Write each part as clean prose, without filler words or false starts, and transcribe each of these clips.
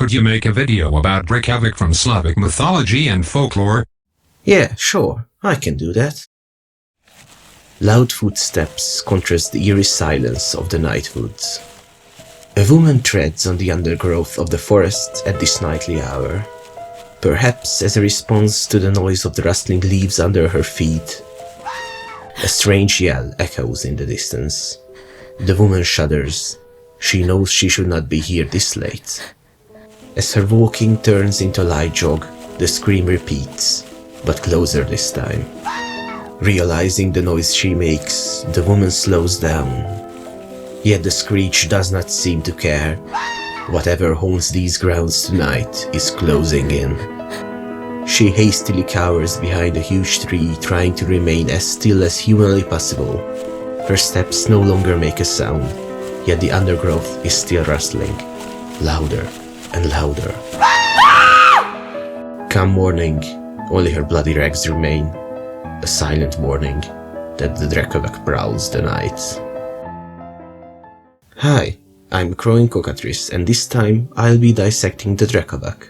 could you make a video about Drekavac from Slavic mythology and folklore? Yeah, sure, I can do that. Loud footsteps contrast the eerie silence of the night woods. A woman treads on the undergrowth of the forest at this nightly hour, perhaps as a response to the noise of the rustling leaves under her feet. A strange yell echoes in the distance. The woman shudders. She knows she should not be here this late. As her walking turns into a light jog, the scream repeats, but closer this time. Realizing the noise she makes, the woman slows down. Yet the screech does not seem to care. Whatever haunts these grounds tonight is closing in. She hastily cowers behind a huge tree, trying to remain as still as humanly possible. Her steps no longer make a sound, yet the undergrowth is still rustling, louder and louder. Come morning, only her bloody rags remain, a silent warning that the Drekavac prowls the night. Hi, I'm Crowing Cockatrice, and this time I'll be dissecting the Drekavac.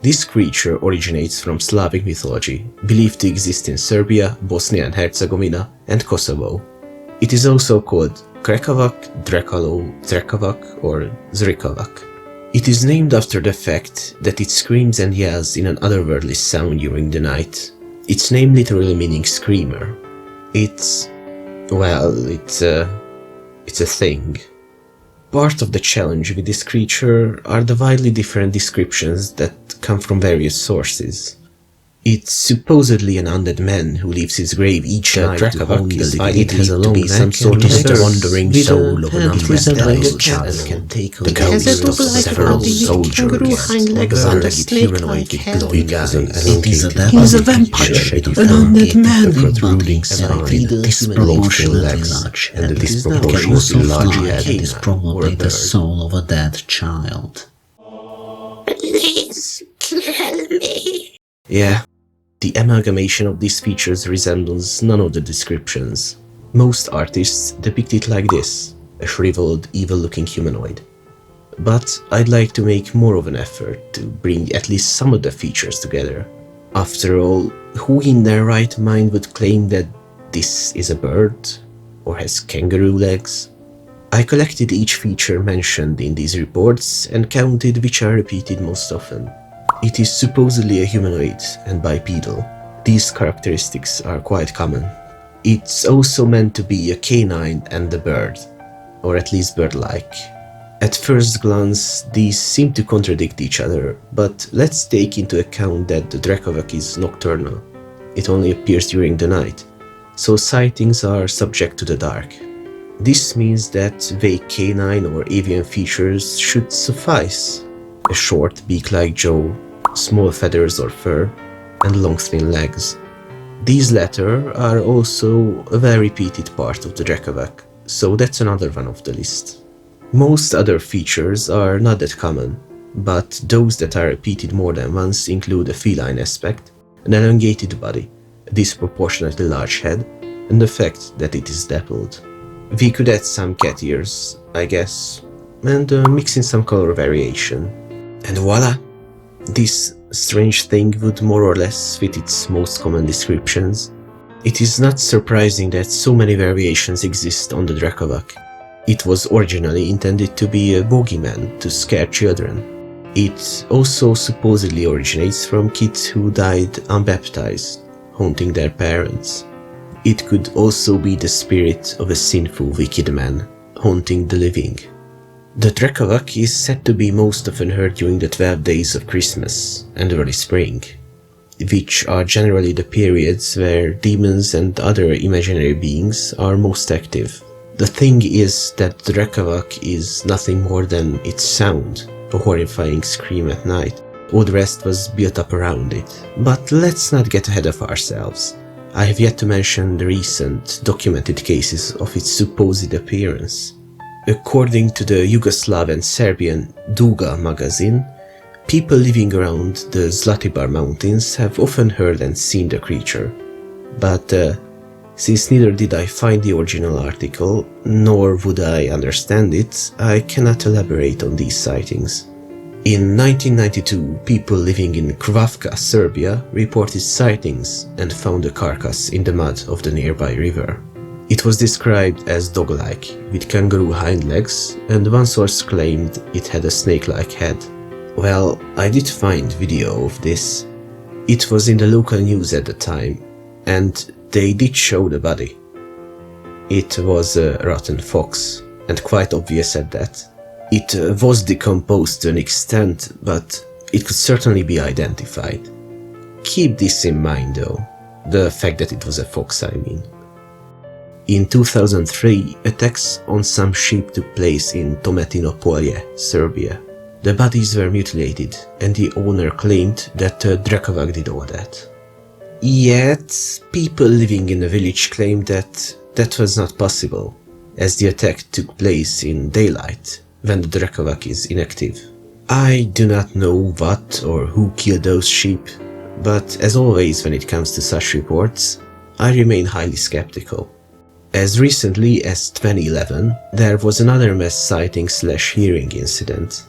This creature originates from Slavic mythology, believed to exist in Serbia, Bosnia and Herzegovina, and Kosovo. It is also called Drekavac, Drekalo, Drekavac, or Zrikavac. It is named after the fact that it screams and yells in an otherworldly sound during the night. Its name literally meaning screamer. It's a thing. Part of the challenge with this creature are the widely different descriptions that come from various sources. It's supposedly an undead man who leaves his grave each night to haunt the living. It has a long neck some sort of the wandering soul of an unrealized child and can take on the guise of several soldiers. Under its humanoid with glowing eyes, he is a vampire, an undead man, protruding side, disproportionate legs, and a disproportionately large head. It is probably the soul of a dead child. Please kill me. Yeah, the amalgamation of these features resembles none of the descriptions. Most artists depict it like this, a shriveled, evil-looking humanoid. But I'd like to make more of an effort to bring at least some of the features together. After all, who in their right mind would claim that this is a bird, or has kangaroo legs? I collected each feature mentioned in these reports and counted which are repeated most often. It is supposedly a humanoid and bipedal. These characteristics are quite common. It's also meant to be a canine and a bird, or at least bird-like. At first glance, these seem to contradict each other, but let's take into account that the Drekavac is nocturnal. It only appears during the night, so sightings are subject to the dark. This means that vague canine or avian features should suffice. A short, beak-like jaw, small feathers or fur, and long thin legs. These latter are also a very repeated part of the Drekavac, so that's another one off the list. Most other features are not that common, but those that are repeated more than once include a feline aspect, an elongated body, a disproportionately large head, and the fact that it is dappled. We could add some cat ears, I guess, and mix in some color variation. And voila! This strange thing would more or less fit its most common descriptions. It is not surprising that so many variations exist on the Drekavac. It was originally intended to be a bogeyman to scare children. It also supposedly originates from kids who died unbaptized, haunting their parents. It could also be the spirit of a sinful, wicked man, haunting the living. The Drekavac is said to be most often heard during the 12 days of Christmas and early spring, which are generally the periods where demons and other imaginary beings are most active. The thing is that the Drekavac is nothing more than its sound, a horrifying scream at night. All the rest was built up around it. But let's not get ahead of ourselves. I have yet to mention the recent documented cases of its supposed appearance. According to the Yugoslav and Serbian Duga magazine, people living around the Zlatibor mountains have often heard and seen the creature. But since neither did I find the original article, nor would I understand it, I cannot elaborate on these sightings. In 1992, people living in Krvavka, Serbia, reported sightings and found a carcass in the mud of the nearby river. It was described as dog-like, with kangaroo hind legs, and one source claimed it had a snake-like head. Well, I did find video of this. It was in the local news at the time, and they did show the body. It was a rotten fox, and quite obvious at that. It was decomposed to an extent, but it could certainly be identified. Keep this in mind though, the fact that it was a fox, I mean. In 2003, attacks on some sheep took place in Tometino-Polje, Serbia. The bodies were mutilated, and the owner claimed that Drekavac did all that. Yet, people living in the village claimed that that was not possible, as the attack took place in daylight, when the Drekavac is inactive. I do not know what or who killed those sheep, but as always when it comes to such reports, I remain highly skeptical. As recently as 2011, there was another mass sighting/hearing incident.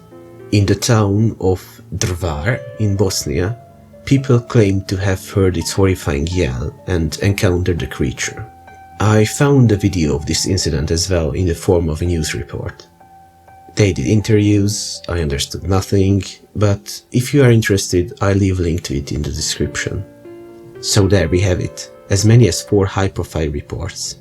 In the town of Drvar in Bosnia, people claimed to have heard its horrifying yell and encountered the creature. I found a video of this incident as well in the form of a news report. They did interviews, I understood nothing, but if you are interested, I'll leave a link to it in the description. So there we have it, as many as 4 high-profile reports.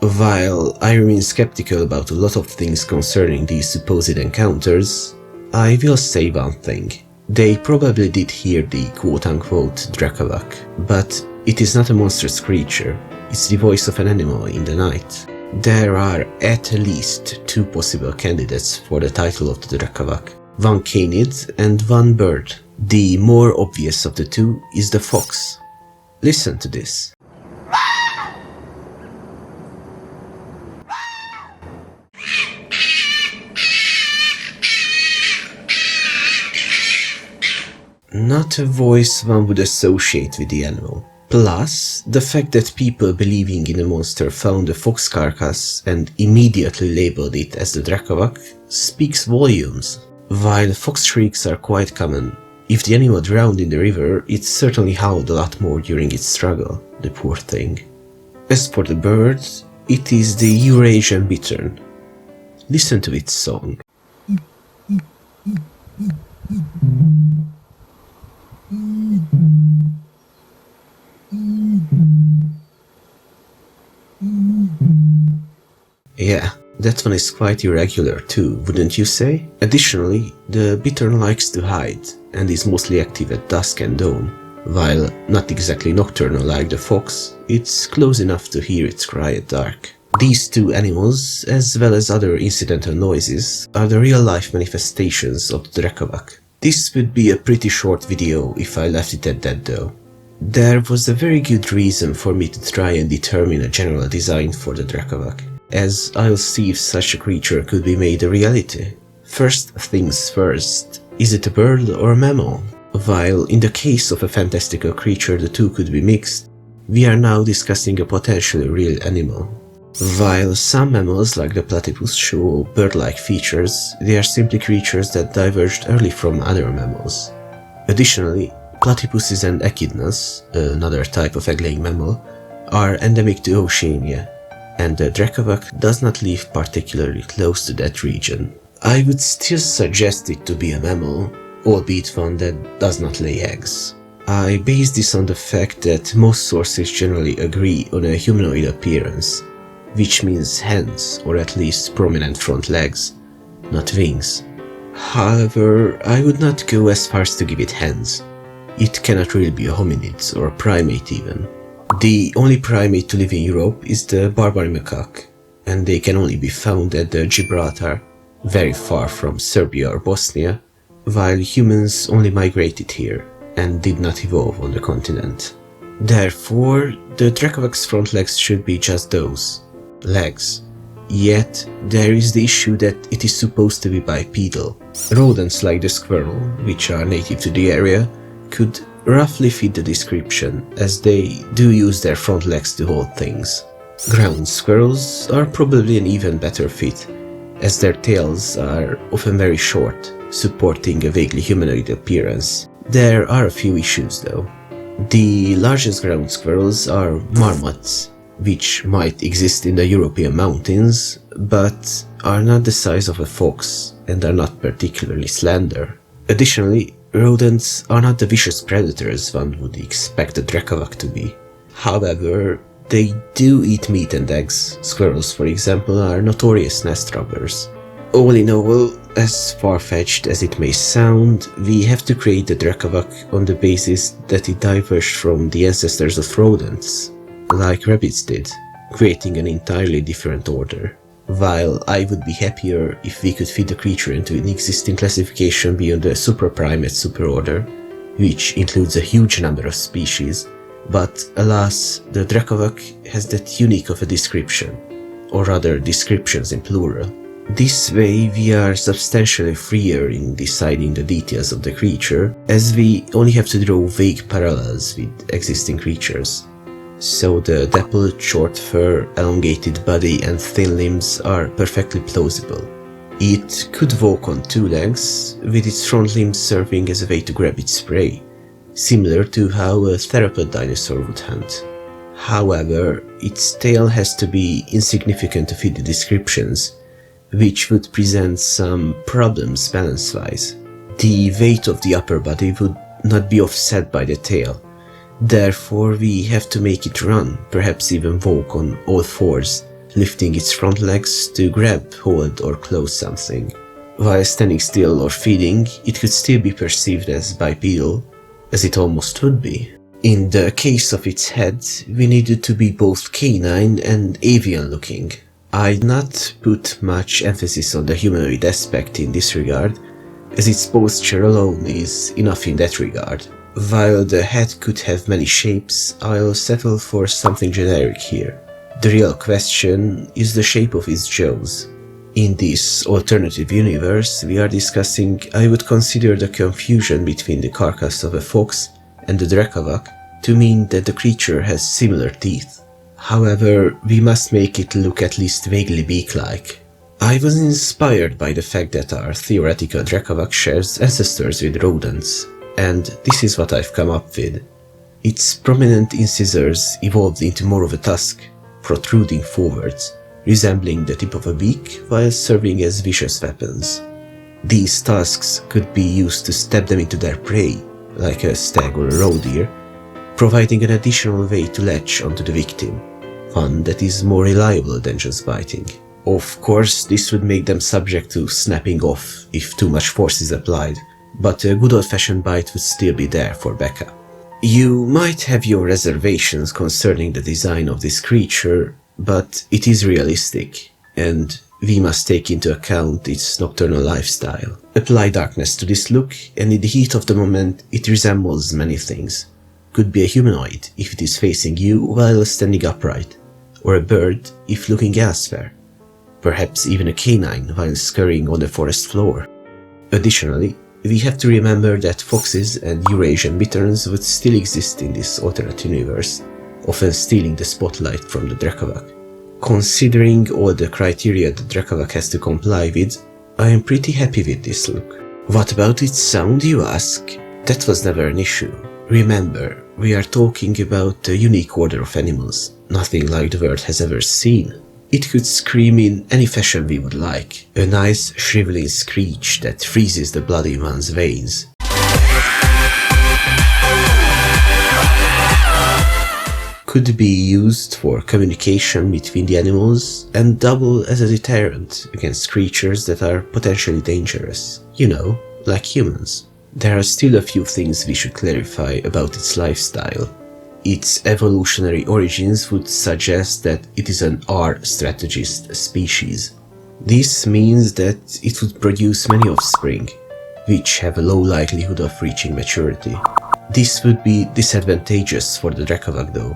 While I remain skeptical about a lot of things concerning these supposed encounters, I will say one thing. They probably did hear the quote-unquote Drekavac, but it is not a monstrous creature, it's the voice of an animal in the night. There are at least 2 possible candidates for the title of the Drekavac, one canid and one bird. The more obvious of the 2 is the fox. Listen to this. Not a voice one would associate with the animal. Plus, the fact that people believing in a monster found a fox carcass and immediately labeled it as the Drekavac speaks volumes. While fox shrieks are quite common, if the animal drowned in the river, it certainly howled a lot more during its struggle, the poor thing. As for the bird, it is the Eurasian bittern. Listen to its song. Yeah, that one is quite irregular too, wouldn't you say? Additionally, the bittern likes to hide and is mostly active at dusk and dawn. While not exactly nocturnal like the fox, it's close enough to hear its cry at dark. These 2 animals, as well as other incidental noises, are the real-life manifestations of the Drekavac. This would be a pretty short video if I left it at that though. There was a very good reason for me to try and determine a general design for the Drekavac, as I'll see if such a creature could be made a reality. First things first, is it a bird or a mammal? While in the case of a fantastical creature the 2 could be mixed, we are now discussing a potentially real animal. While some mammals like the platypus show bird-like features, they are simply creatures that diverged early from other mammals. Additionally, platypuses and echidnas, another type of egg-laying mammal, are endemic to Oceania, and the Drekavac does not live particularly close to that region. I would still suggest it to be a mammal, albeit one that does not lay eggs. I base this on the fact that most sources generally agree on a humanoid appearance, which means hands or at least prominent front legs, not wings. However, I would not go as far as to give it hands. It cannot really be a hominid or a primate even. The only primate to live in Europe is the Barbary macaque, and they can only be found at the Gibraltar, very far from Serbia or Bosnia, while humans only migrated here and did not evolve on the continent. Therefore, the Drekavac's front legs should be just those, legs. Yet, there is the issue that it is supposed to be bipedal. Rodents like the squirrel, which are native to the area, could roughly fit the description, as they do use their front legs to hold things. Ground squirrels are probably an even better fit, as their tails are often very short, supporting a vaguely humanoid appearance. There are a few issues though. The largest ground squirrels are marmots, which might exist in the European mountains, but are not the size of a fox and are not particularly slender. Additionally, rodents are not the vicious predators one would expect a Drekavac to be. However, they do eat meat and eggs. Squirrels, for example, are notorious nest robbers. All in all, as far-fetched as it may sound, we have to create the Drekavac on the basis that it diverged from the ancestors of rodents, like rabbits did, creating an entirely different order. While I would be happier if we could fit the creature into an existing classification beyond the supraprimate superorder, which includes a huge number of species, but alas, the Drekavac has that unique of a description, or rather descriptions in plural. This way we are substantially freer in deciding the details of the creature, as we only have to draw vague parallels with existing creatures. So the dappled short fur, elongated body and thin limbs are perfectly plausible. It could walk on two legs, with its front limbs serving as a way to grab its prey, similar to how a theropod dinosaur would hunt. However, its tail has to be insignificant to fit the descriptions, which would present some problems balance-wise. The weight of the upper body would not be offset by the tail. Therefore, we have to make it run, perhaps even walk on all fours, lifting its front legs to grab, hold or close something. While standing still or feeding, it could still be perceived as bipedal, as it almost would be. In the case of its head, we needed to be both canine and avian looking. I'd not put much emphasis on the humanoid aspect in this regard, as its posture alone is enough in that regard. While the head could have many shapes, I'll settle for something generic here. The real question is the shape of its jaws. In this alternative universe we are discussing, I would consider the confusion between the carcass of a fox and the Drekavac to mean that the creature has similar teeth. However, we must make it look at least vaguely beak-like. I was inspired by the fact that our theoretical Drekavac shares ancestors with rodents, and this is what I've come up with. Its prominent incisors evolved into more of a tusk, protruding forwards, resembling the tip of a beak while serving as vicious weapons. These tusks could be used to stab them into their prey, like a stag or a roe deer, providing an additional way to latch onto the victim, one that is more reliable than just biting. Of course, this would make them subject to snapping off if too much force is applied, but a good old-fashioned bite would still be there for backup. You might have your reservations concerning the design of this creature, but it is realistic, and we must take into account its nocturnal lifestyle. Apply darkness to this look, and in the heat of the moment it resembles many things. Could be a humanoid if it is facing you while standing upright, or a bird if looking elsewhere. Perhaps even a canine while scurrying on the forest floor. Additionally, we have to remember that foxes and Eurasian bitterns would still exist in this alternate universe, often stealing the spotlight from the Drekavac. Considering all the criteria the Drekavac has to comply with, I am pretty happy with this look. What about its sound, you ask? That was never an issue. Remember, we are talking about a unique order of animals, nothing like the world has ever seen. It could scream in any fashion we would like, a nice shriveling screech that freezes the blood in one's veins. Could be used for communication between the animals and double as a deterrent against creatures that are potentially dangerous. You know, like humans. There are still a few things we should clarify about its lifestyle. Its evolutionary origins would suggest that it is an R-strategist species. This means that it would produce many offspring, which have a low likelihood of reaching maturity. This would be disadvantageous for the Drekavac though,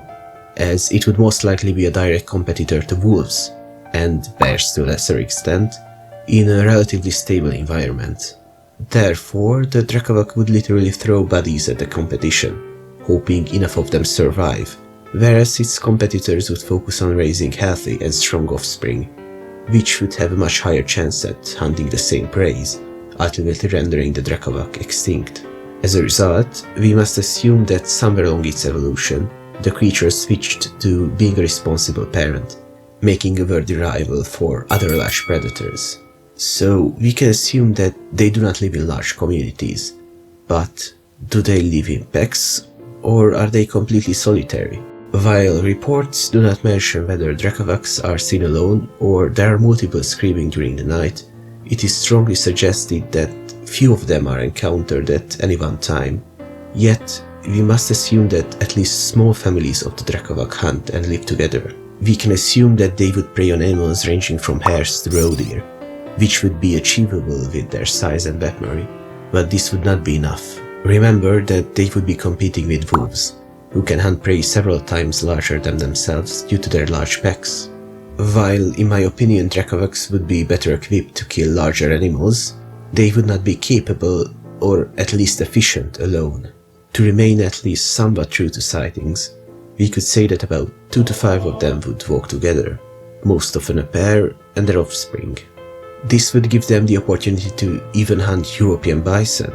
as it would most likely be a direct competitor to wolves, and bears to a lesser extent, in a relatively stable environment. Therefore, the Drekavac would literally throw bodies at the competition, hoping enough of them survive, whereas its competitors would focus on raising healthy and strong offspring, which would have a much higher chance at hunting the same prey, ultimately rendering the Drekavac extinct. As a result, we must assume that somewhere along its evolution, the creature switched to being a responsible parent, making a worthy rival for other large predators. So we can assume that they do not live in large communities, but do they live in packs, or are they completely solitary? While reports do not mention whether Drekavacs are seen alone or there are multiple screaming during the night, it is strongly suggested that few of them are encountered at any one time. Yet, we must assume that at least small families of the Drekavac hunt and live together. We can assume that they would prey on animals ranging from hares to roe deer, which would be achievable with their size and weaponry, but this would not be enough. Remember that they would be competing with wolves, who can hunt prey several times larger than themselves due to their large packs. While, in my opinion, Drekavacs would be better equipped to kill larger animals, they would not be capable, or at least efficient, alone. To remain at least somewhat true to sightings, we could say that about 2 to 5 of them would walk together, most often a pair and their offspring. This would give them the opportunity to even hunt European bison,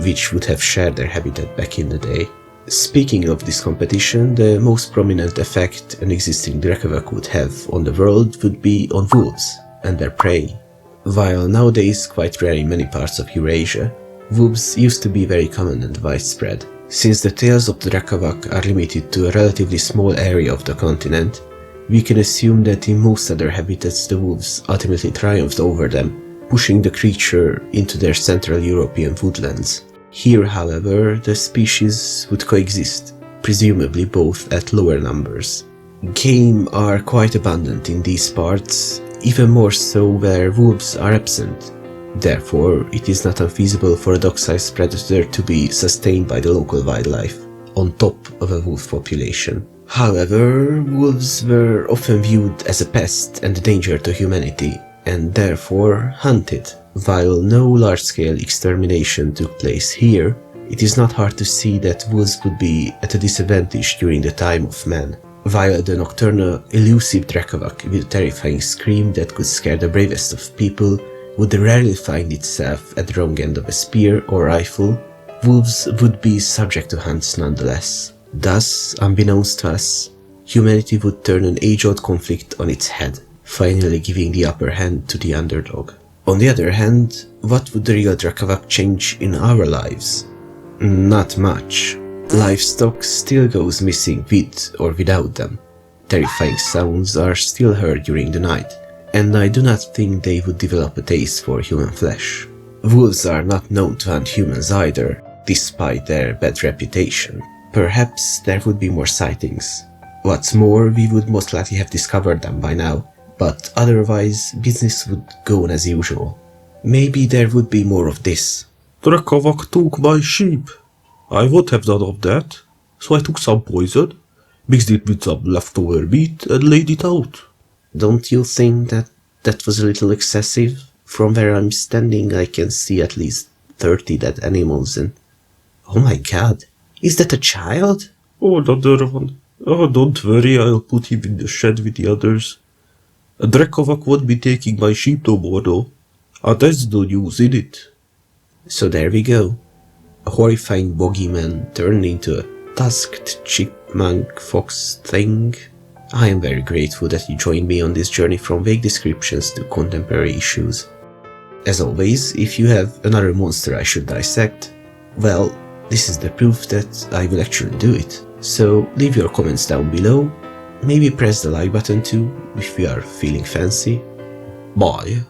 which would have shared their habitat back in the day. Speaking of this competition, the most prominent effect an existing Drekavac would have on the world would be on wolves and their prey. While nowadays quite rare in many parts of Eurasia, wolves used to be very common and widespread. Since the tails of the Drekavac are limited to a relatively small area of the continent, we can assume that in most other habitats the wolves ultimately triumphed over them, pushing the creature into their Central European woodlands. Here, however, the species would coexist, presumably both at lower numbers. Game are quite abundant in these parts, even more so where wolves are absent. Therefore, it is not unfeasible for a dog-sized predator to be sustained by the local wildlife, on top of a wolf population. However, wolves were often viewed as a pest and a danger to humanity, and therefore hunted. While no large-scale extermination took place here, it is not hard to see that wolves would be at a disadvantage during the time of man. While the nocturnal, elusive Drekavac with a terrifying scream that could scare the bravest of people would rarely find itself at the wrong end of a spear or rifle, wolves would be subject to hunts nonetheless. Thus, unbeknownst to us, humanity would turn an age-old conflict on its head, finally giving the upper hand to the underdog. On the other hand, what would the real Drekavac change in our lives? Not much. Livestock still goes missing with or without them. Terrifying sounds are still heard during the night, and I do not think they would develop a taste for human flesh. Wolves are not known to hunt humans either, despite their bad reputation. Perhaps there would be more sightings. What's more, we would most likely have discovered them by now, but otherwise business would go on as usual. Maybe there would be more of this. Drekavac took my sheep. I would have none of that, so I took some poison, mixed it with some leftover meat and laid it out. Don't you think that was a little excessive? From where I'm standing I can see at least 30 dead animals and... Oh my god, is that a child? Oh, another one. Oh, don't worry, I'll put him in the shed with the others. A Drekavac won't be taking my sheep no more though. There's no news in it. So there we go. A horrifying bogeyman turned into a tusked chipmunk fox thing. I am very grateful that you joined me on this journey from vague descriptions to contemporary issues. As always, if you have another monster I should dissect, well, this is the proof that I will actually do it. So leave your comments down below, maybe press the like button too, if you are feeling fancy. Bye.